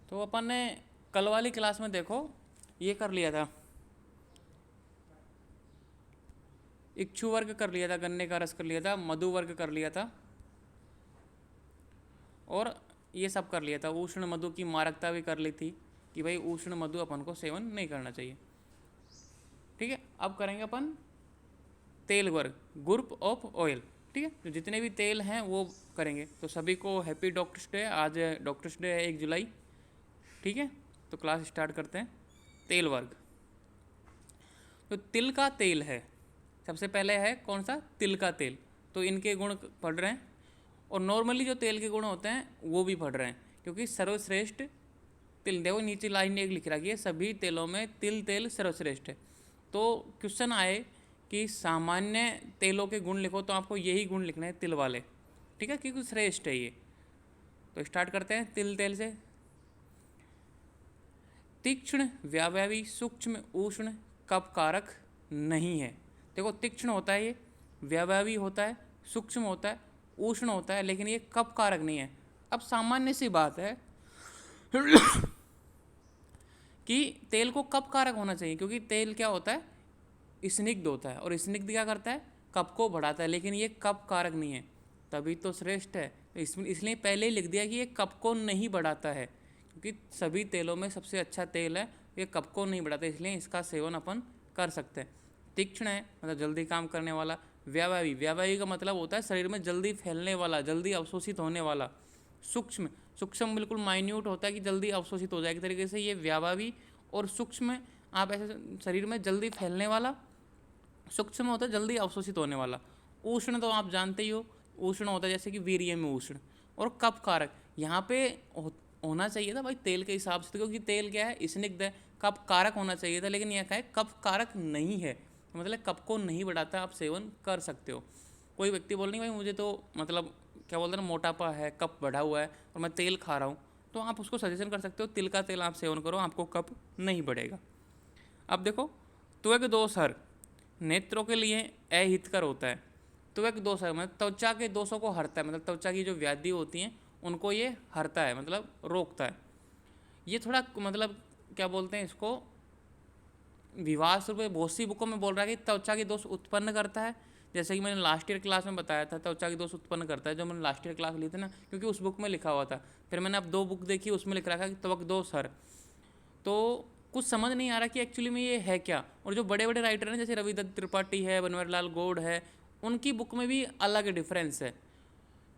तो अपन ने कल वाली क्लास में देखो ये कर लिया था, इक्षु वर्ग कर लिया था, गन्ने का रस कर लिया था, मधु वर्ग कर लिया था, और ये सब कर लिया था। उष्ण मधु की मारकता भी कर ली थी कि भाई उष्ण मधु अपन को सेवन नहीं करना चाहिए। ठीक है, अब करेंगे अपन तेल वर्ग, ग्रुप ऑफ ऑयल। ठीक है, तो जितने भी तेल हैं वो करेंगे। तो सभी को हैप्पी डॉक्टर्स डे। आज डॉक्टर्स डे है 1 जुलाई। ठीक है, तो क्लास स्टार्ट करते हैं। तेल वर्ग, तो तिल का तेल है, सबसे पहले है कौन सा, तिल का तेल। तो इनके गुण पढ़ रहे हैं, और नॉर्मली जो तेल के गुण होते हैं वो भी पढ़ रहे हैं, क्योंकि सर्वश्रेष्ठ तिल, देखो नीचे लाइन एक लिख रखी है, सभी तेलों में तिल तेल सर्वश्रेष्ठ है। तो क्वेश्चन आए कि सामान्य तेलों के गुण लिखो, तो आपको यही गुण लिखने हैं तिल वाले। ठीक है, क्योंकि श्रेष्ठ है ये। तो स्टार्ट करते हैं तिल तेल से। तीक्ष्ण, व्यावयवी, सूक्ष्म, उष्ण, कफकारक नहीं है। देखो तीक्ष्ण होता है, ये व्यावयवी होता है, सूक्ष्म होता है, उष्ण होता है, लेकिन ये कफकारक नहीं है। अब सामान्य सी बात है कि तेल को कफकारक होना चाहिए, क्योंकि तेल क्या होता है, स्निग्ध होता है, और स्निग्ध क्या करता है, कफ को बढ़ाता है, लेकिन ये कफकारक नहीं है, तभी तो श्रेष्ठ है। इसलिए पहले ही लिख दिया कि ये कफ को नहीं बढ़ाता है, क्योंकि सभी तेलों में सबसे अच्छा तेल है, ये कफ को नहीं बढ़ाता, इसलिए इसका सेवन अपन कर सकते हैं। तीक्ष्ण है मतलब जल्दी काम करने वाला। व्यावयवी, व्यावयवी का मतलब होता है शरीर में जल्दी फैलने वाला, जल्दी अवशोषित होने वाला। सूक्ष्म, सूक्ष्म बिल्कुल माइन्यूट होता है कि जल्दी अवशोषित हो जाए, एक तरीके से ये व्यावयवी। और सूक्ष्म आप ऐसे शरीर में जल्दी फैलने वाला, सूक्ष्म होता है जल्दी अवशोषित होने वाला। उष्ण तो आप जानते ही हो, उष्ण होता है जैसे कि वीर्य में उष्ण। और कफकारक यहाँ पे होना चाहिए था भाई तेल के हिसाब से, क्योंकि तेल क्या है, स्निग्ध है, कफकारक होना चाहिए था, लेकिन यह क्या है, कफकारक नहीं है, मतलब कफ को नहीं बढ़ाता, आप सेवन कर सकते हो। कोई व्यक्ति बोल नहीं भाई मुझे तो मतलब क्या बोलते हैं ना, मोटापा है, कफ बढ़ा हुआ है और मैं तेल खा रहा हूँ, तो आप उसको सजेशन कर सकते हो तिल का तेल आप सेवन करो, आपको कफ नहीं बढ़ेगा। अब देखो, त्वग दोष हर, नेत्रों के लिए अहितकर होता है। त्वक दोष है मतलब त्वचा के दोषों को हरता है, मतलब त्वचा की जो व्याधि होती हैं उनको ये हरता है, मतलब रोकता है। ये थोड़ा मतलब क्या बोलते हैं इसको, विवाद स्वरूप बहुत सी बुकों में बोल रहा है कि त्वचा के दोष उत्पन्न करता है, जैसे कि मैंने लास्ट ईयर क्लास में बताया था त्वचा के दोष उत्पन्न करता है, जो मैंने लास्ट ईयर क्लास ली थी ना, क्योंकि उस बुक में लिखा हुआ था। फिर मैंने अब 2 बुक देखी, उसमें लिख रखा कि त्वक दोष हर। तो कुछ समझ नहीं आ रहा कि एक्चुअली में ये है क्या। और जो बड़े बड़े राइटर हैं जैसे रविदत्त त्रिपाठी है, बनवारीलाल गौड़ है, उनकी बुक में भी अलग डिफरेंस है।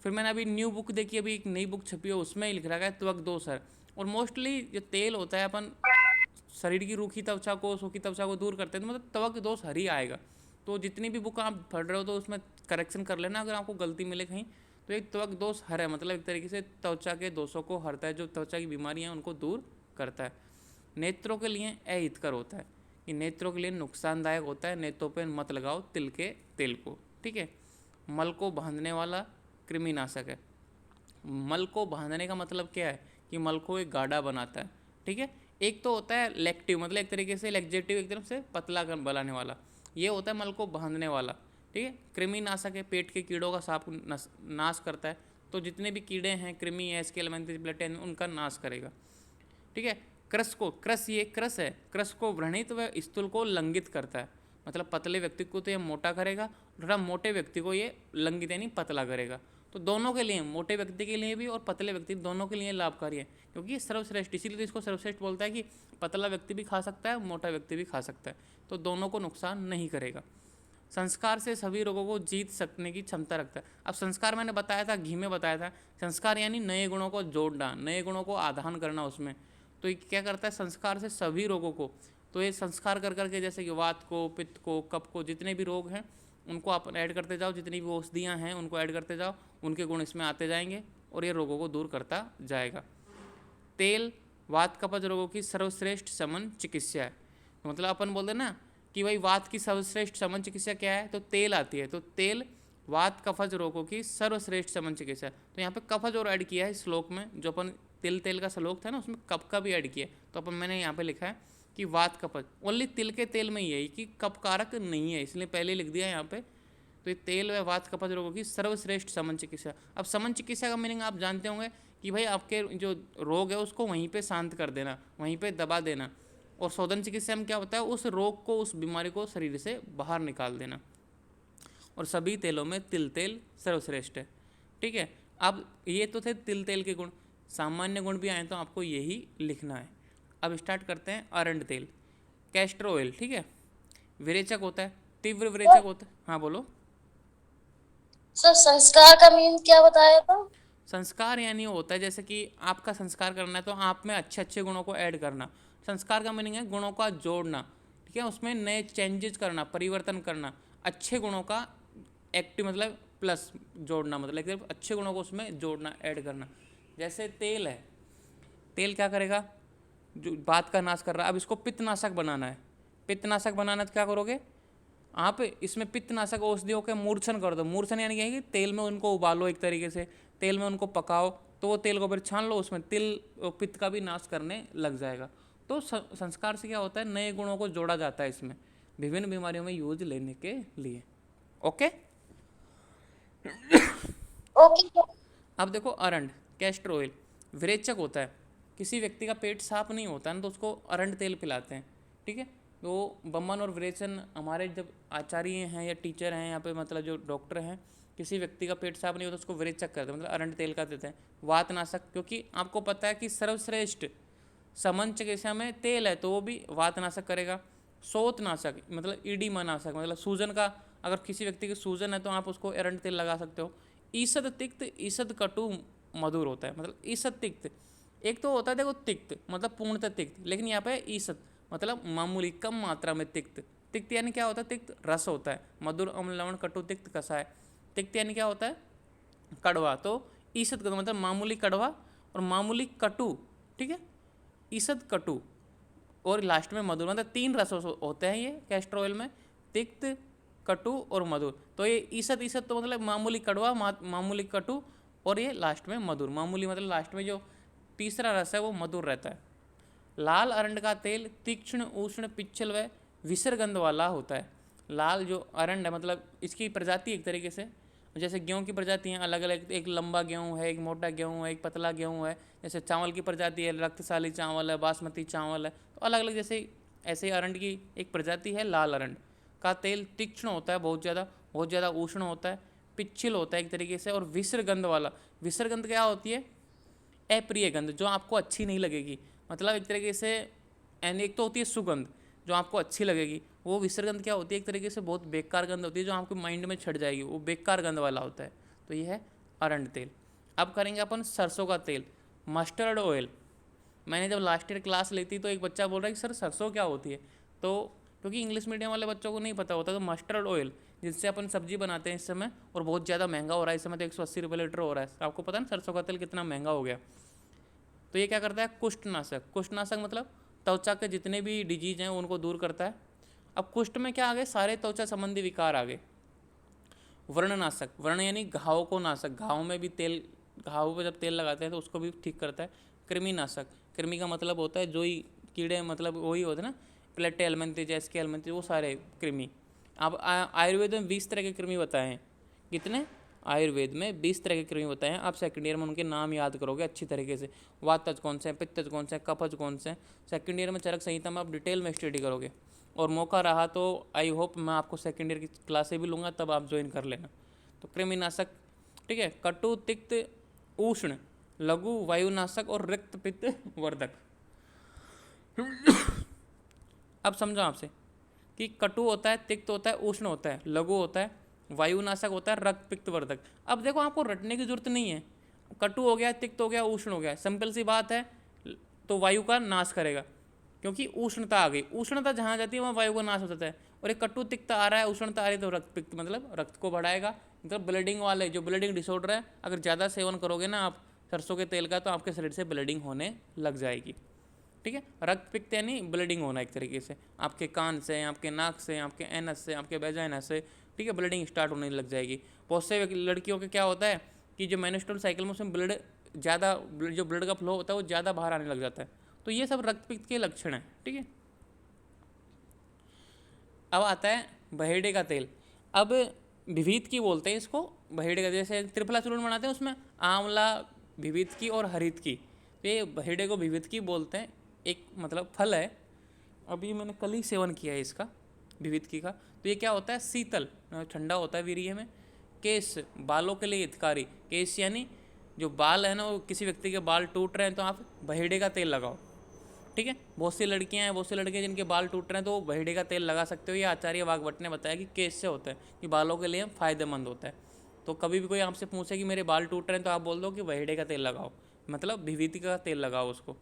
फिर मैंने अभी न्यू बुक देखी, अभी एक नई बुक छपी है, उसमें ही लिख रखा है त्वक दोष है। और मोस्टली जो तेल होता है, अपन शरीर की रूखी त्वचा को, सूखी त्वचा को दूर करते हैं, तो मतलब त्वक दोष हर ही आएगा। तो जितनी भी बुक आप पढ़ रहे हो तो उसमें करेक्शन कर लेना अगर आपको गलती मिले कहीं। तो एक त्वक दोष हर है, मतलब एक तरीके से त्वचा के दोषों को हरता है, जो त्वचा की बीमारियाँ हैं उनको दूर करता है। नेत्रों के लिए अहितकर होता है, कि नेत्रों के लिए नुकसानदायक होता है, नेत्रों पर मत लगाओ तिल के तेल को। ठीक है, मल को बांधने वाला कृमिनाशक है। मल को बांधने का मतलब क्या है, कि मल को एक गाढ़ा बनाता है। ठीक है, एक तो होता है लेक्टिव, मतलब एक तरीके से लेक्जेटिव, एक तरफ से पतला बनाने वाला, ये होता है मल को बांधने वाला। ठीक है, कृमिनाशक है, पेट के कीड़ों का साफ नाश करता है। तो जितने भी कीड़े हैं, कृमि है, एस्केलेमेंथिस ब्लैटेन, उनका नाश करेगा। ठीक है, क्रस को, क्रस ये क्रस है, क्रस को व्रणित व स्थूल को लंघित करता है, मतलब पतले व्यक्ति को तो ये मोटा करेगा, थोड़ा मोटे व्यक्ति को ये लंघित यानी पतला करेगा। तो दोनों के लिए, मोटे व्यक्ति के लिए भी और पतले व्यक्ति दोनों के लिए लाभकारी है, क्योंकि ये सर्वश्रेष्ठ, इसीलिए तो इसको सर्वश्रेष्ठ बोलता है कि पतला व्यक्ति भी खा सकता है, मोटा व्यक्ति भी खा सकता है, तो दोनों को नुकसान नहीं करेगा। संस्कार से सभी रोगों को जीत सकने की क्षमता रखता है। अब संस्कार मैंने बताया था, घी में बताया था, संस्कार यानी नए गुणों को जोड़ना, नए गुणों को आधान करना उसमें। तो ये क्या करता है, संस्कार से सभी रोगों को, तो ये संस्कार कर करके जैसे कि वात को, पित्त को, कफ को, जितने भी रोग हैं उनको आप ऐड करते जाओ, जितनी भी औषधियाँ हैं उनको ऐड करते जाओ, उनके गुण इसमें आते जाएंगे और ये रोगों को दूर करता जाएगा। तेल वात कफज रोगों की सर्वश्रेष्ठ समन चिकित्सा है। मतलब अपन बोलते हैं ना कि भाई वात की सर्वश्रेष्ठ समन चिकित्सा क्या है, तो तेल आती है। तो तेल वात कफज रोगों की सर्वश्रेष्ठ समन चिकित्सा है। तो यहाँ पे कफज और ऐड किया है इस श्लोक में, जो अपन तिल तेल का श्लोक था ना उसमें कफ का भी ऐड किया है। तो अपन मैंने यहाँ पे लिखा है कि वात कफज ओनली तिल के तेल में ही है, कि कफकारक नहीं है, इसलिए पहले लिख दिया यहाँ पे। तो ये तेल व वात कफज रोगों की सर्वश्रेष्ठ समन चिकित्सा। अब समन चिकित्सा का मीनिंग आप जानते होंगे कि भाई आपके जो रोग है उसको वहीं पे शांत कर देना, वहीं पे दबा देना। और शोधन चिकित्सा में क्या होता है, उस रोग को, उस बीमारी को शरीर से बाहर निकाल देना। और सभी तेलों में तिल तेल सर्वश्रेष्ठ है। ठीक है, अब ये तो थे तिल तेल के गुण, सामान्य गुण भी आए तो आपको यही लिखना है। अब स्टार्ट करते हैं अरंड तेल, कैस्टर ऑयल। ठीक है, विरेचक होता है, तीव्र विरेचक होता है। हाँ बोलो। सर संस्कार का मीन क्या बताया था? संस्कार यानी होता है जैसे कि आपका संस्कार करना है तो आप में अच्छे अच्छे गुणों को ऐड करना। संस्कार का मीनिंग है गुणों का जोड़ना। ठीक है, उसमें नए चेंजेस करना, परिवर्तन करना, अच्छे गुणों का एक्टिव मतलब प्लस जोड़ना, मतलब कि अच्छे गुणों को उसमें जोड़ना, ऐड करना। जैसे तेल है, तेल क्या करेगा, जो बात का नाश कर रहा है। अब इसको पित्तनाशक बनाना है, पित्तनाशक बनाना तो क्या करोगे आप, इसमें पित्तनाशक औषधियों के मूर्छन कर दो। मूर्छन यानी क्या है कि तेल में उनको उबालो, एक तरीके से तेल में उनको पकाओ, तो वो तेल को फिर छान लो, उसमें तिल पित्त का भी नाश करने लग जाएगा। तो संस्कार से क्या होता है, नए गुणों को जोड़ा जाता है इसमें, विभिन्न बीमारियों में यूज लेने के लिए। ओके। Okay sir. अब देखो अरंड, कैस्टर ऑयल विरेचक होता है। किसी व्यक्ति का पेट साफ नहीं होता ना तो उसको अरंड तेल पिलाते हैं। ठीक है, तो बमन और विरेचन हमारे जब आचार्य हैं या टीचर हैं यहाँ पे, मतलब जो डॉक्टर हैं, किसी व्यक्ति का पेट साफ नहीं होता उसको विरेचक करते हैं, मतलब अरंड तेल का देते हैं। वातनाशक, क्योंकि आपको पता है कि सर्वश्रेष्ठ समन चिकित्सा में तेल है तो वो भी वातनाशक करेगा। शोथनाशक मतलब ईडीमा नाशक, मतलब सूजन का, अगर किसी व्यक्ति की सूजन है तो आप उसको एरंड तेल लगा सकते हो। ईसद तिक्त, ईसद कटु मधुर होता है, मतलब ईसद तिक्त। एक तो होता है देखो तिक्त मतलब पूर्णतः तिक्त, लेकिन यहाँ पे ईसद मतलब मामूली कम मात्रा में तिक्त। तिक्त यानी क्या होता है, तिक्त रस होता है, मधुर अम्ल लवण कटु तिक्त कषाय। तिक्त यानी क्या होता है, कड़वा। तो ईसद का मतलब मामूली कड़वा और मामूली कटु। ठीक है, ईसद कटु और लास्ट में मधुर, मतलब तीन रस होते हैं ये कैस्टर ऑयल में, तिक्त, कटु और मधुर। तो ये ईसद, ईसद तो मतलब मामूली कड़वा, मामूली कटु, और ये लास्ट में मधुर। मामूली मतलब लास्ट में जो तीसरा रस है वो मधुर रहता है। लाल अरंड का तेल तीक्ष्ण उष्ण पिच्छल व विसर्गंध वाला होता है। लाल जो अरंड है मतलब इसकी प्रजाति एक तरीके से, जैसे गेहूं की प्रजाति हैं अलग अलग, एक लंबा गेहूं है, एक मोटा गेहूं है, एक पतला गेहूं है। जैसे चावल की प्रजाति है, रक्तशाली चावल है, बासमती चावल है, तो अलग अलग जैसे ऐसे ही अरंड की एक प्रजाति है लाल अरंड का तेल। तीक्ष्ण होता है, बहुत ज़्यादा उष्ण होता है, पिच्छल होता है एक तरीके से, और विसर्गंध वाला। विसर्गंध क्या होती है, अप्रिय गंध, जो आपको अच्छी नहीं लगेगी, मतलब एक तरीके से। एंड एक तो होती है सुगंध जो आपको अच्छी लगेगी, वो विसर्गंध क्या होती है, एक तरीके से बहुत बेकार गंध होती है जो आपके माइंड में छट जाएगी, वो बेकार गंध वाला होता है। तो ये है अरंड तेल। अब करेंगे अपन सरसों का तेल, मस्टर्ड ऑयल। मैंने जब लास्ट ईयर क्लास ली थी तो एक बच्चा बोल रहा है कि सर सरसों क्या होती है, तो क्योंकि इंग्लिश मीडियम वाले बच्चों को नहीं पता होता, तो मस्टर्ड ऑयल जिससे अपन सब्जी बनाते हैं इस समय, और बहुत ज़्यादा महंगा हो रहा है इस समय, तो 180 रुपये लीटर हो रहा है। आपको पता है ना सरसों का तेल कितना महंगा हो गया। तो ये क्या करता है, कुष्ठनाशक। कुष्ठनाशक मतलब त्वचा के जितने भी डिजीज हैं उनको दूर करता है। अब कुष्ठ में क्या आ गए, सारे त्वचा संबंधी विकार आ गए। व्रणनाशक, वर्ण यानी घाव को नाशक, घाव में भी तेल, घाव पे जब तेल लगाते हैं तो उसको भी ठीक करता है। कृमिनाशक, कृमि का मतलब होता है जो ही कीड़े, मतलब वही होते हैं ना, प्लेटे एलमेंथी, जैसके एलमेंथी, वो सारे कृमि। अब आयुर्वेद में 20 तरह के कृमि बताए हैं। कितने, आयुर्वेद में 20 तरह के कृमि बताए हैं। आप सेकंड ईयर में उनके नाम याद करोगे अच्छी तरीके से, वातज कौन से हैं, पित्तज कौन से हैं, कफज कौन से हैं। सेकंड ईयर में चरक संहिता में आप डिटेल में स्टडी करोगे, और मौका रहा तो आई होप मैं आपको सेकंड ईयर की क्लासें भी लूँगा, तब आप ज्वाइन कर लेना। तो कृमिनाशक, ठीक है, कटु तिक्त उष्ण लघु वायुनाशक और रिक्त पित्त वर्धक। अब समझो आपसे कि कटु होता है, तिक्त होता है, उष्ण होता है, लघु होता है, वायुनाशक होता है, रक्त पित्त वर्धक। अब देखो आपको रटने की जरूरत नहीं है, कटु हो गया, तिक्त हो गया, उष्ण हो गया, सिंपल सी बात है। तो वायु का नाश करेगा, क्योंकि उष्णता आ गई, उष्णता जहाँ जाती है वहाँ वायु का नाश हो जाता है। और एक कटु तिक्त आ रहा है, उष्णता आ रही है, तो रक्त पित्त मतलब रक्त को बढ़ाएगा, मतलब ब्लीडिंग वाले जो ब्लीडिंग डिसऑर्डर है, अगर ज़्यादा सेवन करोगे ना आप सरसों के तेल का, तो आपके शरीर से ब्लीडिंग होने लग जाएगी। ठीक है, रक्त पित्त यानी ब्लीडिंग होना एक तरीके से, आपके कान से, आपके नाक से, आपके एनस से, आपके वेजाइना से, ठीक है, ब्लीडिंग स्टार्ट होने लग जाएगी। बहुत से लड़कियों के क्या होता है कि जो मेंस्ट्रुअल साइकिल में उसमें ब्लड ज़्यादा, जो ब्लड का फ्लो होता है वो ज़्यादा बाहर आने लग जाता है। तो ये सब रक्त पित्त के लक्षण हैं। ठीक है, अब आता है बहेड़े का तेल। अब विभीत की बोलते हैं इसको, बहेड़े का, जैसे त्रिफला चूर्ण बनाते हैं उसमें आंवला, विविधकी और हरितकी। तो ये बहेड़े को विविधकी बोलते हैं, एक मतलब फल है। अभी मैंने कल ही सेवन किया है इसका, विविधकी का। तो ये क्या होता है, शीतल ठंडा होता है वीर्य में। केश, बालों के लिए हितकारी। केश यानी जो बाल है ना, वो किसी व्यक्ति के बाल टूट रहे हैं तो आप बहेड़े का तेल लगाओ, ठीक है। बहुत सी लड़कियां हैं, बहुत से लड़के जिनके बाल टूट रहे हैं तो वो बहेड़े का तेल लगा सकते हो। ये आचार्य वाग्भट ने बताया कि केश से होता है, कि बालों के लिए फ़ायदेमंद होता है। तो कभी भी कोई आपसे पूछे कि मेरे बाल टूट रहे हैं तो आप बोल दो कि बहेड़े का तेल लगाओ, मतलब विभूति का तेल लगाओ उसको।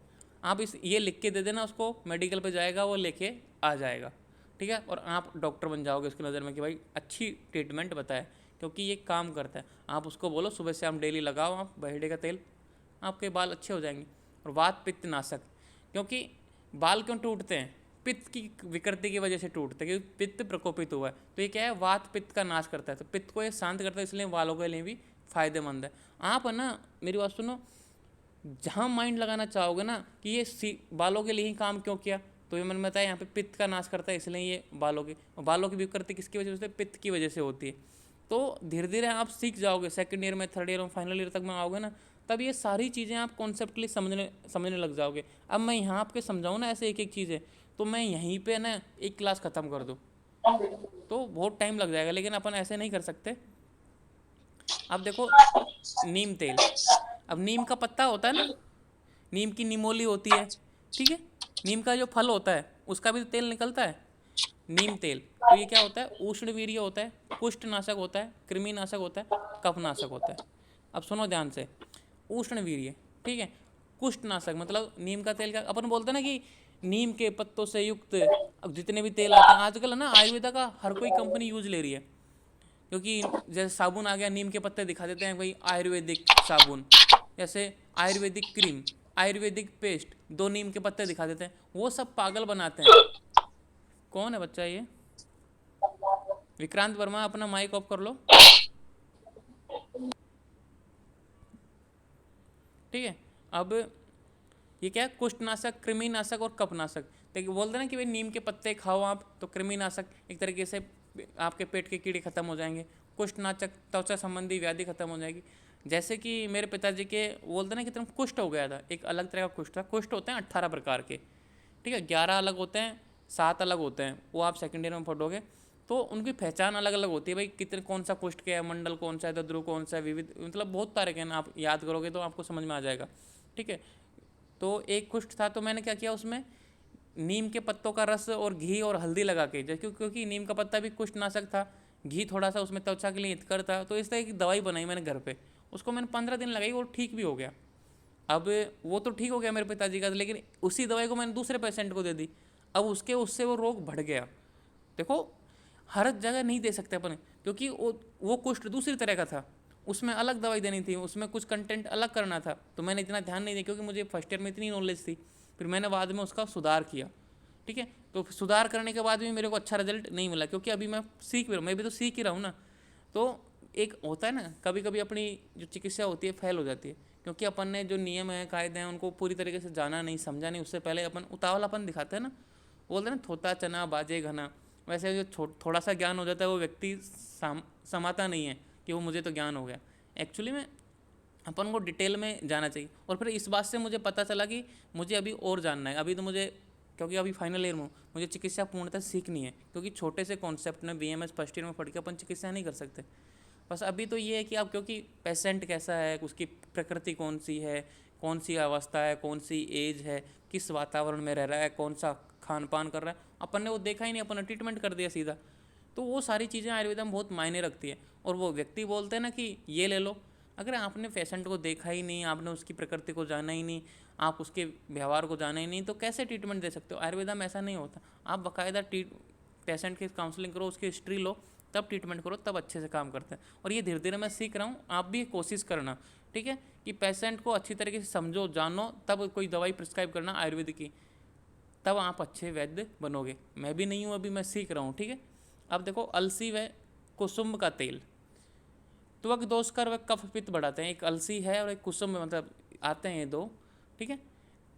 आप इस ये लिख के दे देना उसको, मेडिकल पे जाएगा वो लेके आ जाएगा, ठीक है। और आप डॉक्टर बन जाओगे उसकी नज़र में कि भाई अच्छी ट्रीटमेंट बताए, क्योंकि ये काम करता है। आप उसको बोलो सुबह से हम डेली लगाओ आप बहेड़े का तेल, आपके बाल अच्छे हो जाएंगे। और वात पित्त नाशक, क्योंकि बाल क्यों टूटते हैं, पित्त की विकृति की वजह से टूटते हैं, क्योंकि पित्त प्रकोपित हुआ है। तो ये क्या है, वात पित्त का नाश करता है, तो पित्त को ये शांत करता है, इसलिए बालों के लिए भी फायदेमंद है। आप है ना, मेरी बात सुनो, जहाँ माइंड लगाना चाहोगे ना कि ये बालों के लिए ही काम क्यों किया, तो ये मैंने बताया यहाँ पे पित्त का नाश करता है, इसलिए ये बालों की विकृति किसकी वजह से होती है, पित्त की वजह से होती है। तो धीरे धीरे आप सीख जाओगे, सेकंड ईयर में, थर्ड ईयर में, फाइनल ईयर तक में आओगे ना, तब ये सारी चीज़ें आप कॉन्सेप्टली समझने लग जाओगे। अब मैं यहाँ आपके समझाऊँ ना ऐसे एक एक चीज़ें, तो मैं यहीं पे ना एक क्लास ख़त्म कर दूँ तो बहुत टाइम लग जाएगा, लेकिन अपन ऐसे नहीं कर सकते। अब देखो, नीम तेल, अब नीम का पत्ता होता है ना, नीम की निमोली होती है, ठीक है। नीम का जो फल होता है उसका भी तो तेल निकलता है, नीम तेल। तो ये क्या होता है, उष्ण वीर्य होता है, कुष्ठ नाशक होता है, कृमि नाशक होता है, कफ नाशक होता है। अब सुनो ध्यान से, उष्ण वीर्य, ठीक है, कुष्ठ नाशक मतलब नीम का तेल का अपन बोलते हैं ना कि नीम के पत्तों से युक्त अब जितने भी तेल आते हैं आजकल है ना, आयुर्वेदा का हर कोई कंपनी यूज ले रही है, क्योंकि जैसे साबुन आ गया, नीम के पत्ते दिखा देते हैं भाई आयुर्वेदिक साबुन, जैसे आयुर्वेदिक क्रीम, आयुर्वेदिक पेस्ट, दो नीम के पत्ते दिखा देते हैं, वो सब पागल बनाते हैं। कौन है बच्चा ये, विक्रांत वर्मा, अपना माइक ऑफ कर लो, ठीक है। अब ये क्या है, कुष्ठनाशक, कृमिनाशक और कफनाशक। देखिए बोलते हैं ना कि भाई नीम के पत्ते खाओ आप तो कृमिनाशक, एक तरीके से आपके पेट के कीड़े खत्म हो जाएंगे। कुष्ठनाशक, त्वचा संबंधी व्याधि खत्म हो जाएगी। जैसे कि मेरे पिताजी के बोलते ना कि तुम कुष्ठ हो गया था, एक अलग तरह का कुष्ठ था। कुष्ठ होते हैं 18 प्रकार के, ठीक है, 11 अलग होते हैं, 7 अलग होते हैं, वो आप सेकेंड ईयर में पढ़ोगे। तो उनकी पहचान अलग अलग होती है भाई, कितने कौन सा कुष्ठ क्या है, मंडल कौन सा है, दद्रु कौन सा है, विविध, मतलब बहुत सारे के ना, आप याद करोगे तो आपको समझ में आ जाएगा, ठीक है। तो एक कुष्ठ था, तो मैंने क्या किया उसमें, नीम के पत्तों का रस और घी और हल्दी लगा के, क्योंकि नीम का पत्ता भी कुष्ठनाशक था, घी थोड़ा सा उसमें त्वचा के लिए हितकर था, तो इस तरह की दवाई बनाई मैंने घर पे। उसको मैंने 15 दिन लगाई और ठीक भी हो गया। अब वो तो ठीक हो गया मेरे पिताजी का, लेकिन उसी दवाई को मैंने दूसरे पेशेंट को दे दी, अब उससे वो रोग बढ़ गया। देखो, हर जगह नहीं दे सकते अपन, क्योंकि वो कुष्ठ दूसरी तरह का था, उसमें अलग दवाई देनी थी, उसमें कुछ कंटेंट अलग करना था, तो मैंने इतना ध्यान नहीं दिया, क्योंकि मुझे फर्स्ट ईयर में इतनी नॉलेज थी। फिर मैंने बाद में उसका सुधार किया, ठीक है। तो सुधार करने के बाद भी मेरे को अच्छा रिजल्ट नहीं मिला, क्योंकि अभी मैं सीख भी रहा हूँ, मैं भी तो सीख ही रहा हूँ ना। तो एक होता है ना, कभी कभी अपनी जो चिकित्सा होती है फेल हो जाती है, क्योंकि अपन ने जो नियम है, कायदे हैं, उनको पूरी तरीके से जाना नहीं, समझा नहीं, उससे पहले अपन उतावलापन दिखाते हैं ना, बोलते हैं ना, थोता चना बाजे घना। वैसे जो थोड़ा सा ज्ञान हो जाता है वो व्यक्ति समाता नहीं है कि वो मुझे तो ज्ञान हो गया। एक्चुअली में अपन को डिटेल में जाना चाहिए। और फिर इस बात से मुझे पता चला कि मुझे अभी और जानना है, अभी तो मुझे, क्योंकि अभी फाइनल ईयर में हूँ, मुझे चिकित्सा पूर्णतः सीखनी है, क्योंकि छोटे से कॉन्सेप्ट में BMS फर्स्ट ईयर में पढ़ के अपन चिकित्सा नहीं कर सकते। बस अभी तो ये है कि अब क्योंकि पेशेंट कैसा है, उसकी प्रकृति कौन सी है, कौन सी अवस्था है, कौन सी एज है, किस वातावरण में रह रहा है, कौन सा खान पान कर रहा है, अपन ने वो देखा ही नहीं, अपन ने ट्रीटमेंट कर दिया सीधा। तो वो सारी चीज़ें आयुर्वेद में बहुत मायने रखती है। और वो व्यक्ति बोलते हैं ना कि ये ले लो, अगर आपने पेशेंट को देखा ही नहीं, आपने उसकी प्रकृति को जाना ही नहीं, आप उसके व्यवहार को जाना ही नहीं, तो कैसे ट्रीटमेंट दे सकते हो। आयुर्वेदा में ऐसा नहीं होता, आप बाकायदा पेशेंट की काउंसलिंग करो, उसकी हिस्ट्री लो, तब ट्रीटमेंट करो, तब अच्छे से काम करते हैं। और ये धीरे धीरे मैं सीख रहा हूँ, आप भी कोशिश करना, ठीक है, कि पेशेंट को अच्छी तरीके से समझो, जानो, तब कोई दवाई प्रिस्क्राइब करना आयुर्वेद की, तब आप अच्छे वैद्य बनोगे। मैं भी नहीं हूँ, अभी मैं सीख रहा हूँ, ठीक है। अब देखो, अलसी व कुसुम का तेल त्वक दोष कर व कफ पित्त बढ़ाते हैं। एक अलसी है और एक कुसुम, मतलब आते हैं ये दो, ठीक है।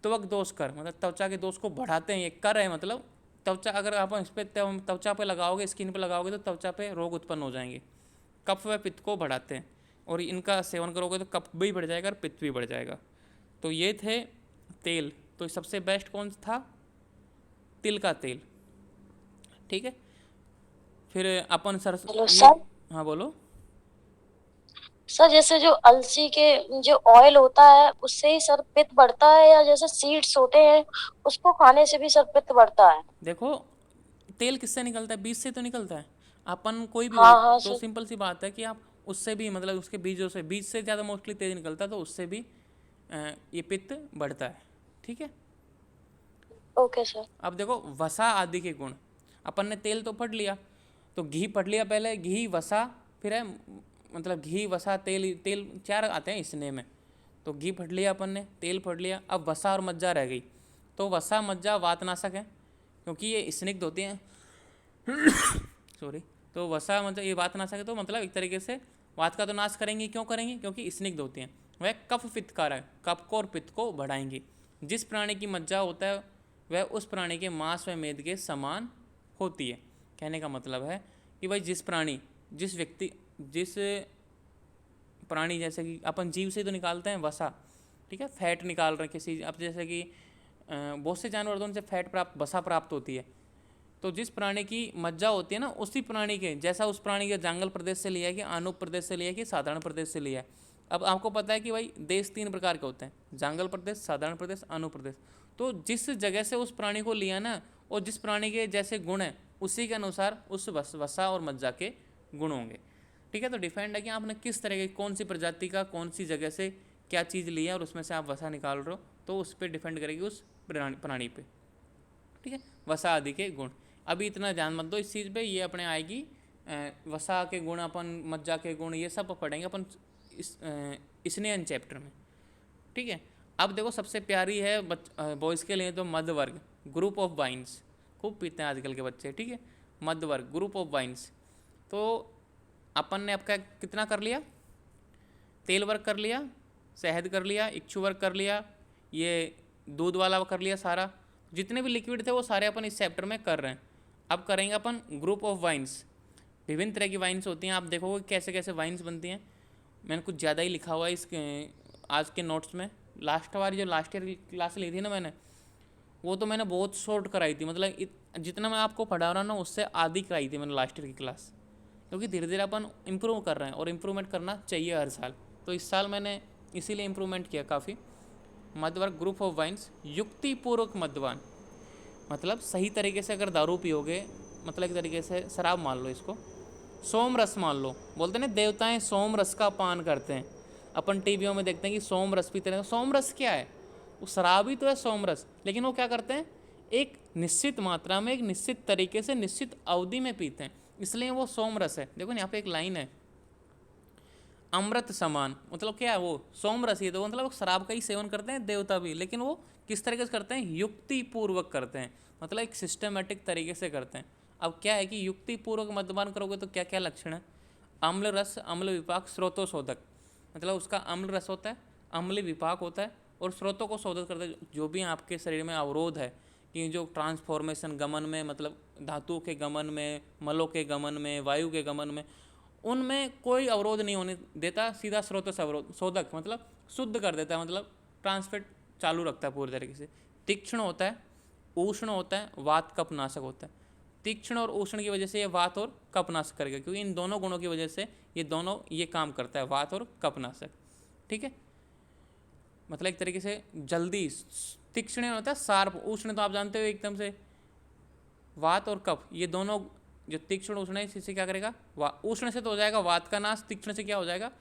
त्वक दोष कर मतलब त्वचा के दोष को बढ़ाते हैं, ये कर है मतलब त्वचा, अगर आप इस पर त्वचा पे लगाओगे, स्किन पे लगाओगे तो त्वचा पे रोग उत्पन्न हो जाएंगे। कफ व पित्त को बढ़ाते हैं, और इनका सेवन करोगे तो कफ भी बढ़ जाएगा और पित्त भी बढ़ जाएगा। तो ये थे तेल। तो सबसे बेस्ट कौन था? तिल का तेल। ठीक है, फिर अपन सरसों हेलो ये, सर। हाँ बोलो। सर जैसे जो अलसी के जो ऑयल होता है उससे ही सर पित्त बढ़ता है, या जैसे सीड्स होते हैं उसको खाने से भी सर पित्त बढ़ता है? देखो, तेल किससे निकलता है? बीज से तो निकलता है। अपन कोई भी हो हाँ हाँ तो सर। सिंपल सी बात है कि आप उससे भी मतलब उसके बीजों से, बीज से ज़्यादा मोस्टली तेल निकलता है, तो उससे भी ये पित्त बढ़ता है। ठीक है। Okay sir. अब देखो वसा आदि के गुण, अपन ने तेल तो पढ़ लिया, तो घी पढ़ लिया पहले, घी वसा, फिर है मतलब घी वसा तेल, तेल चार आते हैं इसने में। तो घी पढ़ लिया अपन ने, तेल पढ़ लिया, अब वसा और मज्जा रह गई। तो वसा मज्जा वातनाशक है क्योंकि ये स्निग्ध होते हैं। सॉरी। तो वसा मतलब ये वातनाशक है, तो मतलब एक तरीके से वात का तो नाश करेंगे। क्यों करेंगे? क्योंकि स्निग्ध होती हैं। वह कफ पित्त कारक, कफ को और पित्त को बढ़ाएंगी। जिस प्राणी की मज्जा होता है वह उस प्राणी के मांस व मेद के समान होती है। कहने का मतलब है कि भाई जिस प्राणी, जिस व्यक्ति, जिस प्राणी, जैसे कि अपन जीव से तो निकालते हैं वसा, ठीक है, फैट निकाल रहे हैं किसी, अब जैसे कि बहुत से जानवर होते हैं उनसे फैट प्राप्त, वसा प्राप्त होती है। तो जिस प्राणी की मज्जा होती है ना, उसी प्राणी के जैसा उस प्राणी के जांगल प्रदेश से लिया है कि आनुप प्रदेश से लिया है कि साधारण प्रदेश से लिया है। अब आपको पता है कि भाई देश तीन प्रकार के होते हैं, जांगल प्रदेश, साधारण प्रदेश, आनुप प्रदेश। तो जिस जगह से उस प्राणी को लिया ना, और जिस प्राणी के जैसे गुण हैं उसी के अनुसार उस वसा और मज्जा के गुण होंगे। ठीक है। तो डिपेंड है कि आपने किस तरह की, कौन सी प्रजाति का, कौन सी जगह से क्या चीज़ ली है और उसमें से आप वसा निकाल रहे हो, तो उस पर डिपेंड करेगी उस प्राणी पे। ठीक है। वसा आदि के गुण, अभी इतना ध्यान मत दो इस चीज़ पे, ये अपने आएगी वसा के गुण, अपन मज्जा के गुण, ये सब पढ़ेंगे अपन स्नेहन चैप्टर में। ठीक है। अब देखो सबसे प्यारी है बॉयज़ के लिए तो मध्य वर्ग, ग्रुप ऑफ वाइन्स, खूब पीते हैं आजकल के बच्चे। ठीक है। मध्य वर्ग, ग्रुप ऑफ वाइन्स। तो अपन ने आपका कितना कर लिया? तेल वर्ग कर लिया, शहद कर लिया, इक्षु वर्ग कर लिया, ये दूध वाला कर लिया सारा। जितने भी लिक्विड थे वो सारे अपन इस चैप्टर में कर रहे हैं। अब करेंगे अपन ग्रुप ऑफ वाइन्स। विभिन्न तरह की वाइन्स होती हैं, आप देखोगे कैसे कैसे वाइन्स बनती हैं। मैंने कुछ ज़्यादा ही लिखा हुआ है इस आज के नोट्स में। लास्ट बार जो लास्ट ईयर की क्लास ली थी ना मैंने, वो तो मैंने बहुत शॉर्ट कराई थी, मतलब जितना मैं आपको पढ़ा रहा ना उससे आधी कराई थी मैंने लास्ट ईयर की क्लास। क्योंकि धीरे धीरे अपन इम्प्रूव कर रहे हैं और इम्प्रूवमेंट करना चाहिए हर साल। तो इस साल मैंने इसीलिए इम्प्रूवमेंट किया काफ़ी। मध्यवर्ग, ग्रुप ऑफ वाइन्स, युक्तिपूर्वक मद्यपान, मतलब सही तरीके से अगर दारू पियोगे, मतलब एक तरीके से शराब मान लो इसको, सोम रस मान लो। बोलते हैं ना देवताएं सोम रस का पान करते हैं, अपन टीवियों में देखते हैं कि सोम रस पीते हैं। सोम रस क्या है? वो शराब ही तो है सोम रस, लेकिन वो क्या करते हैं, एक निश्चित मात्रा में, एक निश्चित तरीके से, निश्चित अवधि में पीते हैं, इसलिए वो सोम रस है। देखो ना यहाँ पे एक लाइन है, अमृत समान, मतलब क्या है वो? सोम रस ही तो मतलब शराब का ही सेवन करते हैं देवता भी, लेकिन वो किस तरीके से करते हैं? युक्ति पूर्वक करते हैं, मतलब एक सिस्टमेटिक तरीके से करते हैं। अब क्या है कि युक्ति पूर्वक मद्यपान करोगे तो क्या क्या लक्षण है? अम्ल रस, अम्ल विपाक, स्रोतोशोधक, मतलब उसका अम्ल रस होता है, अम्ल विपाक होता है और स्रोतों को शोधित करता है। जो भी आपके शरीर में अवरोध है कि जो ट्रांसफॉर्मेशन गमन में, मतलब धातुओं के गमन में, मलों के गमन में, वायु के गमन में, उनमें कोई अवरोध नहीं होने देता, सीधा स्रोत से अवरोध, शोधक मतलब शुद्ध कर देता है, मतलब ट्रांसफर चालू रखता है पूरी तरीके से। तीक्ष्ण होता है, उष्ण होता है, वात कफ नाशक होता है। तीक्ष्ण और उष्ण की वजह से ये वात और कफ नाशक करेगा, क्योंकि इन दोनों गुणों की वजह से ये दोनों ये काम करता है, वात और कफ नाशक। ठीक है। मतलब एक तरीके से जल्दी, तीक्ष्ण होता है शार्प, उष्ण तो आप जानते हो एकदम से, वात और कफ ये दोनों जो तीक्ष्ण उष्ण है इससे क्या करेगा? उष्ण से तो हो जाएगा वात का नाश, तीक्ष्ण से क्या हो जाएगा?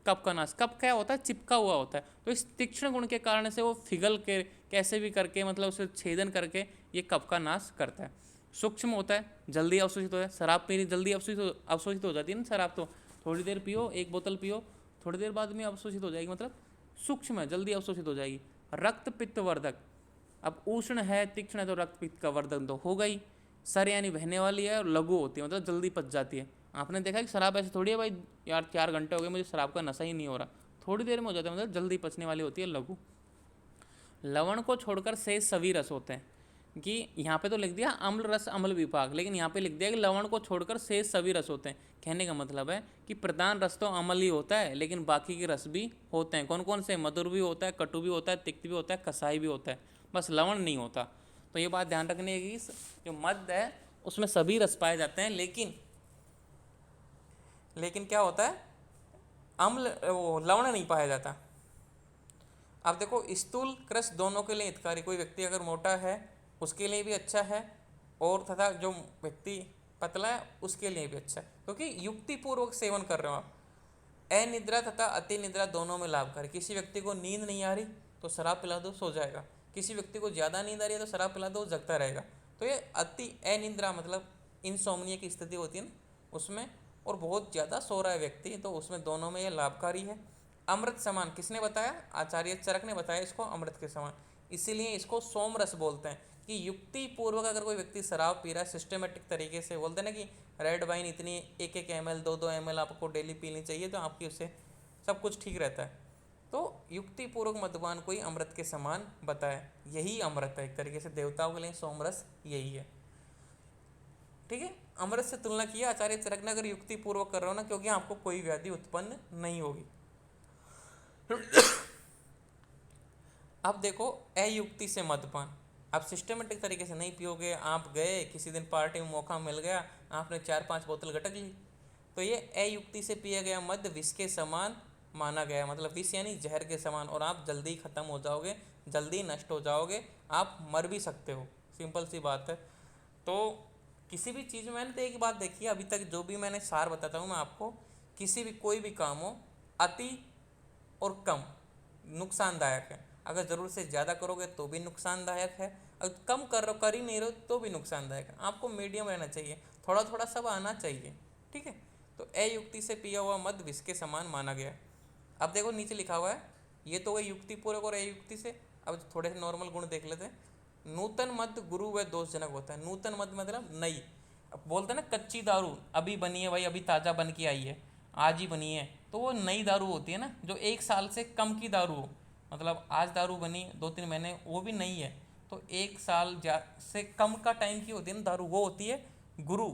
कफ का नाश। कफ क्या होता है? चिपका हुआ होता है। तो इस तीक्ष्ण गुण के कारण से वो फिगल के कैसे भी करके, मतलब उसे छेदन करके ये कफ का नाश करता है। सूक्ष्म होता है, जल्दी अवशोषित होता है। शराब पीनी जल्दी अवशोषित हो जाती है ना शराब, तो थोड़ी देर पियो, एक बोतल पियो, थोड़ी देर बाद में अवशोषित हो जाएगी, मतलब सूक्ष्म है, जल्दी अवशोषित हो जाएगी। रक्त पित्त वर्धक, अब उष्ण है, तीक्ष्ण है, तो रक्त पित्त का वर्धन तो होगा ही। सर यानी बहने वाली है और लघु होती है, मतलब जल्दी पच जाती है। आपने देखा कि शराब ऐसे थोड़ी है भाई यार 4 घंटे हो गए मुझे शराब का नशा ही नहीं हो रहा, थोड़ी देर में हो जाता है, मतलब जल्दी पचने वाली होती है, लघु। लवण को छोड़कर शेष सभी रस होते हैं। कि यहाँ पे तो लिख दिया अम्ल रस अम्ल विभाग, लेकिन यहाँ पे लिख दिया कि लवण को छोड़कर शेष सभी रस होते हैं। कहने का मतलब है कि प्रधान रस तो अम्ल ही होता है, लेकिन बाकी के रस भी होते हैं। कौन कौन से? मधुर भी होता है, कटु भी होता है, तिक्त भी होता है, कसाई भी होता है, बस लवण नहीं होता। तो ये बात ध्यान रखने की, जो मद्य है उसमें सभी रस पाए जाते हैं, लेकिन क्या होता है, अम्ल वो लवण नहीं पाया जाता। अब देखो, स्थूल कृश दोनों के लिए हितकारी। कोई व्यक्ति अगर मोटा है उसके लिए भी अच्छा है, और तथा जो व्यक्ति पतला है उसके लिए भी अच्छा है, क्योंकि युक्तिपूर्वक सेवन कर रहे हो आप। अनिद्रा तथा अति निद्रा दोनों में लाभकारी। किसी व्यक्ति को नींद नहीं आ रही तो शराब पिला दो, सो जाएगा। किसी व्यक्ति को ज़्यादा नींद आ रही है तो शराब पिला दो, जगता रहेगा। तो ये अति अनिद्रा मतलब इनसोम्निया की स्थिति होती है ना उसमें, और बहुत ज़्यादा सो रहा है व्यक्ति, तो उसमें दोनों में ये लाभकारी है। अमृत समान किसने बताया? आचार्य चरक ने बताया इसको अमृत के समान। इसीलिए इसको सोम रस बोलते हैं, कि युक्ति पूर्वक अगर कोई व्यक्ति शराब पी रहा है सिस्टमेटिक तरीके से, बोलते हैं ना कि रेड वाइन इतनी 1-1 ml 2-2 ml आपको डेली पीनी चाहिए, तो आपकी उससे सब कुछ ठीक रहता है। तो युक्तिपूर्वक मद्यपान को ही अमृत के समान बताया। यही अमृत है एक तरीके से, देवताओं के लिए सोमरस यही है। ठीक है, अमृत से तुलना किया आचार्य चरक ने, अगर युक्तिपूर्वक कर रहे हो ना, क्योंकि आपको कोई व्याधि उत्पन्न नहीं होगी। अब देखो, अयुक्ति से मद्यपान। आप सिस्टमेटिक तरीके से नहीं पियोगे, आप गए किसी दिन पार्टी में, मौका मिल गया, आपने 4-5 बोतल गटक ली, तो ये अयुक्ति से पिया गया मद्य विष के समान माना गया। मतलब विष यानी जहर के समान, और आप जल्दी खत्म हो जाओगे, जल्दी नष्ट हो जाओगे, आप मर भी सकते हो। सिंपल सी बात है। तो किसी भी चीज़ में, मैंने तो एक बात देखी है अभी तक, जो भी मैंने सार बताता हूँ मैं आपको, किसी भी कोई भी काम हो, अति और कम नुकसानदायक है। अगर ज़रूरत से ज़्यादा करोगे तो भी नुकसानदायक है, अगर कम कर ही नहीं रहो तो भी नुकसानदायक है। आपको मीडियम रहना चाहिए, थोड़ा थोड़ा सब आना चाहिए। ठीक है, तो अयुक्ति से पिया हुआ मद विष के समान माना गया। अब देखो नीचे लिखा हुआ है, ये तो वही युक्तिपूर्वक और अयुक्ति से। अब थोड़े से नॉर्मल गुण देख लेते हैं। नूतन मद गुरु व दोषजनक होता है। नूतन मद मतलब नई, अब बोलते हैं ना कच्ची दारू अभी बनी है भाई, अभी ताज़ा बन के आई है, आज ही बनी है, तो वो नई दारू होती है ना। जो 1 साल से कम की दारू हो, मतलब आज दारू बनी 2-3 महीने, वो भी नहीं है, तो 1 साल से कम का टाइम की होती है ना दारू, वो होती है गुरु।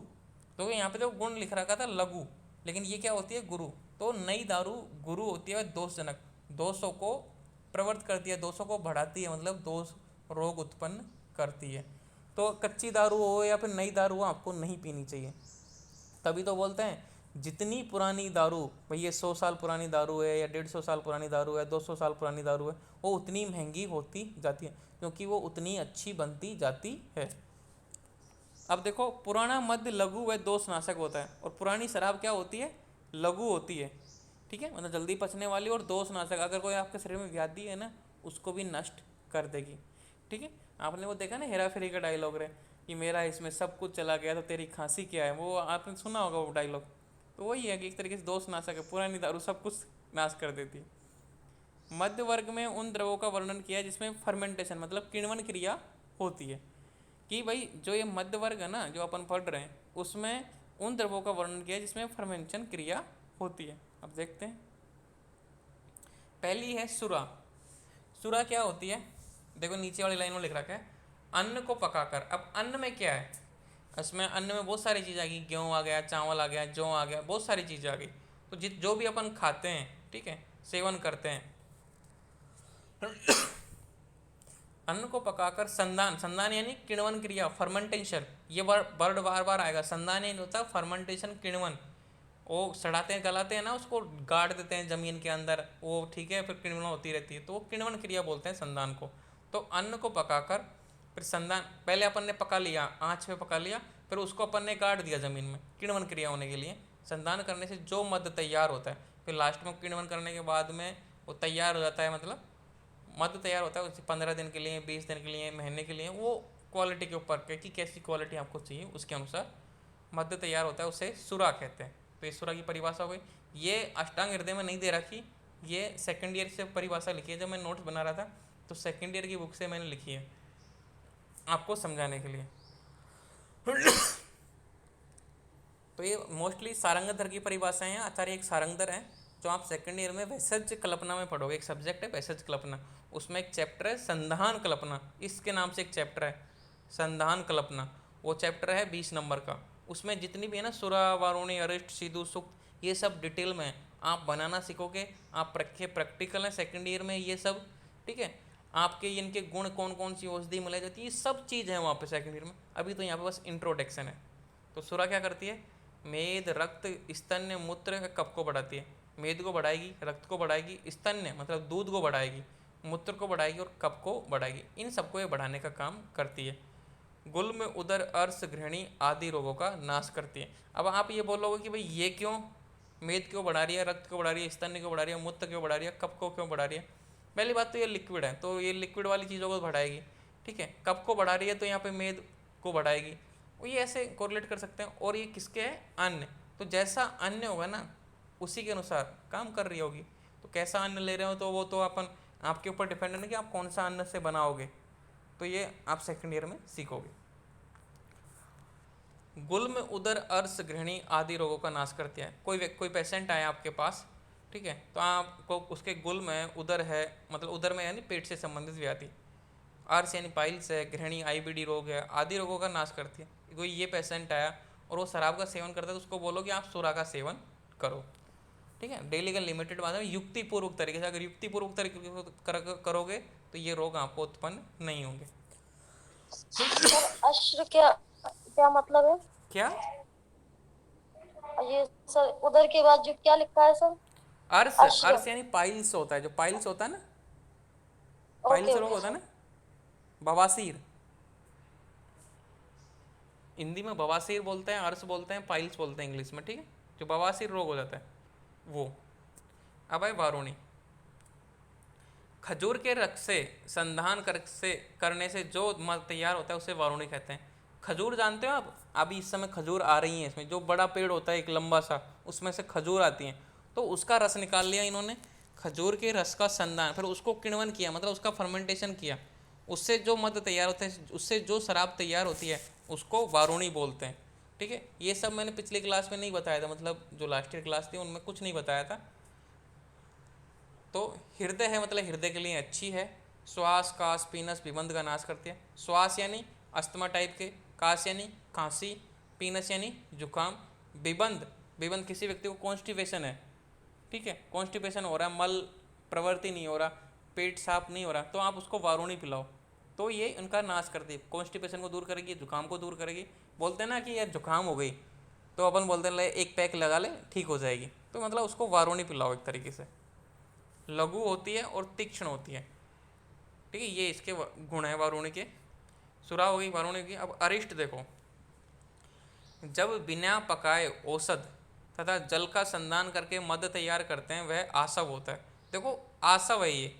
तो यहाँ पे तो गुण लिख रखा था लघु, लेकिन ये क्या होती है? गुरु। तो नई दारू गुरु होती है दोषजनक, दोषों को प्रवृत्त करती है, दोषों को बढ़ाती है, मतलब दोष रोग उत्पन्न करती है। तो कच्ची दारू हो या फिर नई दारू हो, आपको नहीं पीनी चाहिए। तभी तो बोलते हैं जितनी पुरानी दारू, भाई ये 100 साल पुरानी दारू है या 150 साल पुरानी दारू है, 200 साल पुरानी दारू है, वो उतनी महंगी होती जाती है, क्योंकि वो उतनी अच्छी बनती जाती है। अब देखो, पुराना मद्य लघु व दोषनाशक होता है, और पुरानी शराब क्या होती है? लघु होती है। ठीक है, मतलब जल्दी पचने वाली और दोषनाशक। अगर कोई आपके शरीर में व्याधि है ना, उसको भी नष्ट कर देगी। ठीक है, आपने वो देखा ना हेरा फेरी का डायलॉग रहे कि मेरा इसमें सब कुछ चला गया तो तेरी खांसी क्या है, वो आपने सुना होगा वो डायलॉग। तो वही है कि एक तरीके से दोषनाशक है, पुरानी दारू सब कुछ नाश कर देती है। मध्य वर्ग में उन द्रवों का वर्णन किया है जिसमें फर्मेंटेशन मतलब किण्वन क्रिया होती है। कि भाई जो ये मध्य वर्ग है ना, जो अपन पढ़ रहे हैं, उसमें उन द्रवों का वर्णन किया है जिसमें फर्मेंटेशन क्रिया होती है। अब देखते हैं, पहली है सुरा। सुरा क्या होती है? देखो नीचे वाली लाइन में लिख रखा है, अन्न को पकाकर। अब अन्न में क्या है? इसमें अन्न में बहुत सारी चीज़ आ गई, गेहूँ आ गया, चावल आ गया, जौ आ गया, बहुत सारी चीज़ें आ गई। तो जो भी अपन खाते हैं, ठीक है, सेवन करते हैं, अन्न को पकाकर संधान, संधान यानी किण्वन क्रिया, फर्मेंटेशन, ये वर्ड बार बार आएगा। संधान यानी होता है फर्मेंटेशन, किण्वन। वो सड़ाते हैं गलाते हैं ना, उसको गाड़ देते हैं ज़मीन के अंदर, वो ठीक है, फिर किण्वन होती रहती है, तो वो किण्वन क्रिया बोलते हैं संधान को। तो अन्न को पकाकर फिर संधान, पहले अपन ने पका लिया, आँच पे पका लिया, फिर उसको अपन ने गाड़ दिया ज़मीन में किण्वन क्रिया होने के लिए। संधान करने से जो मद्य तैयार होता है, फिर लास्ट में किण्वन करने के बाद में वो तैयार हो जाता है, मतलब मद्य तैयार होता है। उसे 15 दिन के लिए, 20 दिन के लिए, महीने के लिए, वो क्वालिटी के ऊपर कि कैसी क्वालिटी आपको चाहिए उसके अनुसार मद्य तैयार होता है, उसे सुरा कहते हैं। तो ये सुरा की परिभाषा हो गई। ये अष्टांग हृदय में नहीं दे रखी, ये सेकंड ईयर से परिभाषा लिखी है। जब मैं नोट्स बना रहा था तो सेकंड ईयर की बुक से मैंने लिखी है आपको समझाने के लिए। तो ये मोस्टली सारंगधर की परिभाषाएं हैं। आचार्य एक सारंगधर हैं, जो आप सेकंड ईयर में वैसज कल्पना में पढ़ोगे। एक सब्जेक्ट है वैसज कल्पना, उसमें एक चैप्टर है संधान कल्पना, इसके नाम से एक चैप्टर है संधान कल्पना, वो चैप्टर है 20 नंबर का। उसमें जितनी भी है ना सुरा, वारुणी, अरिष्ट, सिद्धू, सूक्त, ये सब डिटेल में आप बनाना सीखोगे। आप प्रैक्टिकल है सेकेंड ईयर में ये सब, ठीक है। आपके इनके गुण, कौन कौन सी औषधि मिलाई जाती है, ये सब चीज़ है वहाँ पे सेकेंड ईयर में। अभी तो यहाँ पे बस इंट्रोडक्शन है। तो सुरा क्या करती है, मेद, रक्त, स्तन्य, मूत्र, कफ को बढ़ाती है। मेद को बढ़ाएगी, रक्त को बढ़ाएगी, स्तन्य मतलब दूध को बढ़ाएगी, मूत्र को बढ़ाएगी और कफ को बढ़ाएगी। इन सबको ये बढ़ाने का काम करती है। गुल्म, उदर, अर्श, घृणी आदि रोगों का नाश करती है। अब आप ये बोलोगे कि भाई ये क्यों, मेद क्यों बढ़ा रही है, रक्त को बढ़ा रही है, स्तन्य क्यों बढ़ा रही है, मूत्र क्यों बढ़ा रही है, कफ को क्यों बढ़ा रही है। पहली बात तो ये लिक्विड है, तो ये लिक्विड वाली चीज़ों को बढ़ाएगी, ठीक है। कफ को बढ़ा रही है तो यहाँ पे मेद को बढ़ाएगी। वो ये ऐसे कोरिलेट कर सकते हैं। और ये किसके है, अन्न। तो जैसा अन्न होगा ना उसी के अनुसार काम कर रही होगी। तो कैसा अन्न ले रहे हो तो वो तो अपन आपके ऊपर डिपेंड है कि आप कौन सा अन्न से बनाओगे। तो ये आप सेकेंड ईयर में सीखोगे। गुल्म, उदर, अर्श, घृणी आदि रोगों का नाश करती है। कोई पेशेंट आया आपके पास, ठीक है, तो आपको उसके गुल्म है, उदर है, मतलब उदर में यानी पेट से संबंधित व्याधि, अर्श यानी पाइल्स है, घृणी आईबीडी रोग है, आदि रोगों का नाश करती है। कोई ये पेशेंट आया और वो शराब का सेवन करता है तो उसको बोलो कि आप सुरा का सेवन करो, ठीक है। डेली का लिमिटेड बात है, युक्तिपूर्वक तरीके से। अगर युक्तिपूर्वक तरीके से करोगे तो ये रोग आपको उत्पन्न नहीं होंगे। सर अश्र क्या क्या मतलब है? क्या, ये सर उधर के बाद जो क्या लिखा है सर? अर्श, अश्र। अर्श यानी पाइल्स होता है, जो पाइल्स होता है ना, ओके पाइल्स रोग ओके होता है सर। ना, बवासीर। हिंदी में बवासीर बोलते हैं, अर्श बोलते हैं, पाइल्स बोलते हैं इंग्लिश में, ठीक है। जो बवासीर रोग हो जाता है वो। अब है वारुणी। खजूर के रस से संधान करने से जो मल तैयार होता है उसे वारुणी कहते हैं। खजूर जानते हो आप, अभी इस समय खजूर आ रही है, इसमें जो बड़ा पेड़ होता है एक लंबा सा, उसमें से खजूर आती हैं। तो उसका रस निकाल लिया इन्होंने, खजूर के रस का संधान, फिर उसको किण्वन किया, मतलब उसका फर्मेंटेशन किया, उससे जो मद तैयार होता है, उससे जो शराब तैयार होती है उसको वारुणी बोलते हैं, ठीक है। ये सब मैंने पिछली क्लास में नहीं बताया था, मतलब जो लास्ट ईयर क्लास थी उनमें कुछ नहीं बताया था। तो हृदय है मतलब हृदय के लिए अच्छी है। श्वास, काश, पीनस, विबंध का नाश करती है। श्वास यानी अस्थमा टाइप के, काश यानी खांसी, पीनस यानी जुकाम, विबंध, विबंध किसी व्यक्ति को कॉन्स्टिपेशन है, ठीक है, कॉन्स्टिपेशन हो रहा है, मल प्रवृत्ति नहीं हो रहा, पेट साफ नहीं हो रहा, तो आप उसको वारुणी पिलाओ, तो ये उनका नाश करती है, कॉन्स्टिपेशन को दूर करेगी, जुकाम को दूर करेगी। बोलते हैं ना कि यार जुकाम हो गई तो अपन बोलते हैं ले एक पैक लगा ले ठीक हो जाएगी, तो मतलब उसको वारुणी पिलाओ एक तरीके से। लघु होती है और तीक्ष्ण होती है, ठीक है, ये इसके गुण है वारुणी के। सुरा हो गई वारुणी की। अब अरिष्ट देखो, जब बिना पकाए औषध तथा जल का संधान करके मद तैयार करते हैं वह आसव होता है। देखो आसव है ये,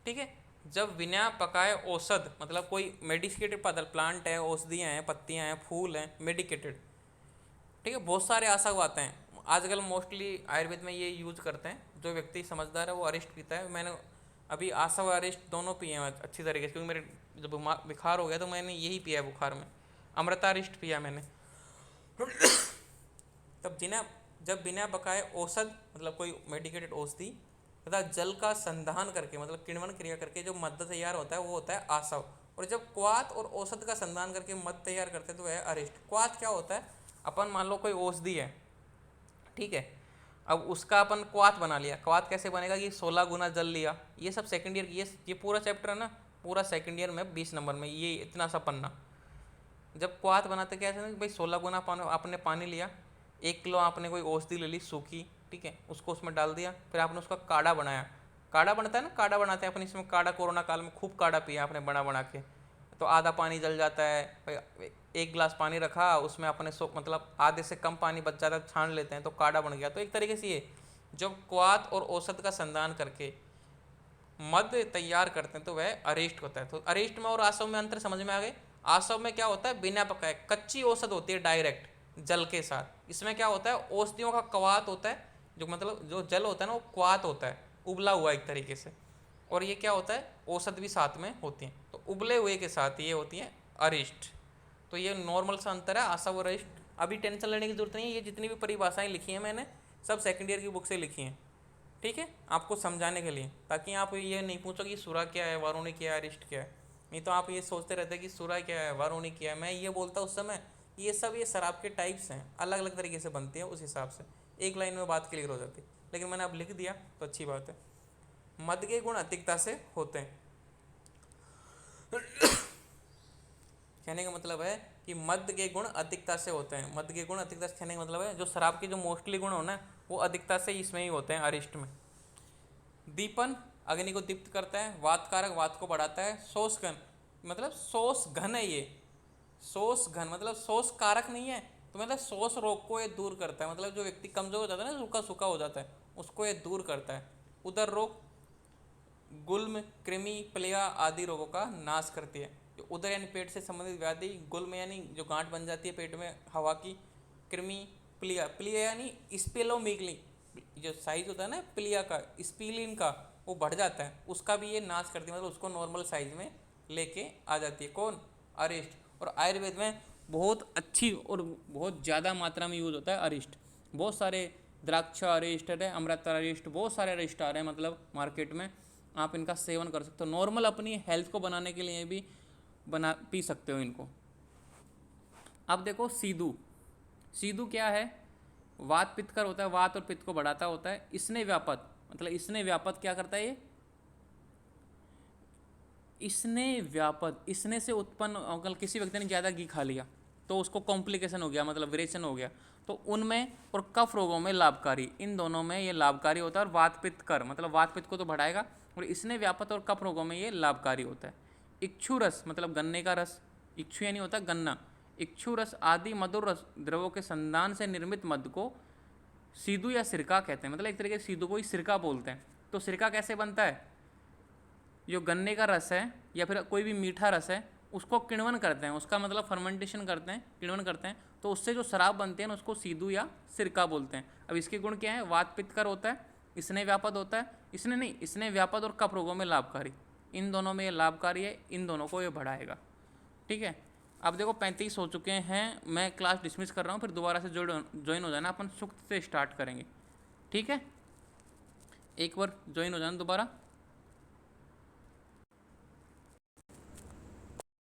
ठीक है। जब बिना पकाए औषध मतलब कोई मेडिकेटेड प्लांट है, औषधियाँ हैं, पत्तियाँ हैं, फूल हैं, मेडिकेटेड, ठीक है, बहुत सारे आसव आते हैं आजकल। मोस्टली आयुर्वेद में ये यूज करते हैं, जो व्यक्ति समझदार है वो अरिष्ट पीता है। मैंने अभी आसव अरिष्ट दोनों पिए हैं अच्छी तरीके से, क्योंकि मेरे जब बुखार हो गया तो मैंने यही पिया है बुखार में, अमृतारिष्ट पिया मैंने। तब जब बिना बकाए औषध मतलब कोई मेडिकेटेड औषधि तथा जल का संधान करके मतलब किण्वन क्रिया करके जो मद्य तैयार होता है वो होता है आसव। और जब क्वाथ और औषध का संधान करके मद तैयार करते हैं तो वह है अरिष्ट। क्वाथ क्या होता है, अपन मान लो कोई औषधि है, ठीक है, अब उसका अपन क्वाथ बना लिया। क्वाथ कैसे बनेगा कि 16 गुना जल लिया, ये सब सेकंड ईयर, ये पूरा चैप्टर है ना, पूरा सेकंड ईयर में 20 नंबर में ये इतना सा पन्ना। जब क्वाथ बनाते क्या है भाई, 16 गुना आपने पानी लिया, 1 किलो आपने कोई औषधि ले ली सूखी, ठीक है, उसको उसमें डाल दिया, फिर आपने उसका काढ़ा बनाया। काढ़ा बनता है ना, काढ़ा बनाते हैं अपन, इसमें काढ़ा कोरोना काल में खूब काढ़ा पिया आपने बना बना के, तो आधा पानी जल जाता है भाई। 1 गिलास पानी रखा, उसमें अपने मतलब आधे से कम पानी बच जाता है, छान लेते हैं तो काढ़ा बन गया। तो एक तरीके से ये जब क्वाथ और औषध का संधान करके मद तैयार करते हैं तो वह अरिष्ट होता है। तो अरिष्ट में और आसव में अंतर समझ में आ गए। आसव में क्या होता है, बिना पकाए कच्ची औषध होती है डायरेक्ट जल के साथ। इसमें क्या होता है, औषधियों का क्वाथ होता है, जो मतलब जो जल होता है ना वो क्वाथ होता है, उबला हुआ एक तरीके से। और ये क्या होता है, औषध भी साथ में होती हैं, तो उबले हुए के साथ ये होती हैं अरिष्ट। तो ये नॉर्मल सा अंतर है आसव और अरिष्ट। अभी टेंशन लेने की जरूरत नहीं है, ये जितनी भी परिभाषाएं लिखी हैं मैंने सब सेकेंड ईयर की बुक से लिखी हैं, ठीक है, आपको समझाने के लिए, ताकि आप ये नहीं पूछो कि सुरा क्या है, वारुणी क्या है, अरिष्ट क्या है। नहीं तो आप ये सोचते रहते कि सूरा क्या है, वरुणी क्या है। मैं ये बोलता उस समय ये सब ये शराब के टाइप्स हैं, अलग अलग तरीके से बनती है, उस हिसाब से एक लाइन में बात क्लियर हो जाती। लेकिन मैंने अब लिख दिया तो अच्छी बात है। मद के गुण अधिकता से होते हैं। कहने का मतलब है कि मद के गुण अधिकता से होते हैं। मद के गुण अधिकता से कहने का मतलब है जो शराब के जो मोस्टली गुण होना है वो अधिकता से इसमें ही होते हैं, अरिष्ट में। दीपन अग्नि को दीप्त करता है। वात कारक वात को बढ़ाता है। शोष घन मतलब शोष घन है ये, शोष घन मतलब शोष कारक नहीं है, तो मतलब शोष रोग को ये दूर करता है। मतलब जो व्यक्ति कमजोर हो जाता है ना, सूखा सूखा हो जाता है, उसको ये दूर करता है। उदर रोग गुल्म कृमि प्लेगा आदि रोगों का नाश करती है। जो उदर यानी पेट से संबंधित व्याधि, गुल्म यानी जो गांठ बन जाती है पेट में हवा की, कृमि, प्लिया प्लिया यानी स्पेलोमीगली, जो साइज होता है ना प्लिया का, स्पीलिन का, वो बढ़ जाता है, उसका भी ये नाश करती है। मतलब उसको नॉर्मल साइज में लेके आ जाती है। कौन? अरिष्ट। और आयुर्वेद में बहुत अच्छी और बहुत ज़्यादा मात्रा में यूज होता है अरिष्ट। बहुत सारे द्राक्षा अरिष्ट है, अमृता अरिष्ट, बहुत सारे अरिष्ट आ रहे हैं मतलब मार्केट में। आप इनका सेवन कर सकते हो, नॉर्मल अपनी हेल्थ को बनाने के लिए भी बना पी सकते हो इनको। अब देखो सीधू। सीधू क्या है? वात पित्त कर होता है, वात और पित्त को बढ़ाता होता है। इसने व्यापत मतलब इसने व्यापत क्या करता है ये? इसने व्यापत, इसने से उत्पन्न अगर किसी व्यक्ति ने ज़्यादा घी खा लिया तो उसको कॉम्प्लिकेशन हो गया, मतलब विरेचन हो गया, तो उनमें और कफ रोगों में लाभकारी, इन दोनों में ये लाभकारी होता है। और वात पित्त कर मतलब वात पित्त को तो बढ़ाएगा, और इसने व्यापत और कफ रोगों में ये लाभकारी होता है। इक्षु रस मतलब गन्ने का रस, इक्षु यानी होता है गन्ना, इक्षु रस आदि मधुर रस द्रवों के संधान से निर्मित मद को सीधू या सिरका कहते हैं। मतलब एक तरीके से सीधू को ही सिरका बोलते हैं। तो सिरका कैसे बनता है? जो गन्ने का रस है या फिर कोई भी मीठा रस है उसको किण्वन करते हैं, उसका मतलब फर्मेंटेशन करते हैं, किण्वन करते हैं, तो उससे जो शराब बनती है ना उसको सीधू या सिरका बोलते हैं। अब इसके गुण क्या है? वात पित्त कर होता है, इसने व्यापद होता है, इसने नहीं, इसने व्यापद और कफ रोगों में लाभकारी, इन दोनों में ये लाभकारी है, इन दोनों को ये बढ़ाएगा। ठीक है। अब देखो 35 हो चुके हैं, मैं क्लास डिसमिस कर रहा हूँ, फिर दोबारा से ज्वाइन हो जाना, अपन सुक्त से स्टार्ट करेंगे। ठीक है, एक बार ज्वाइन हो जाना दोबारा।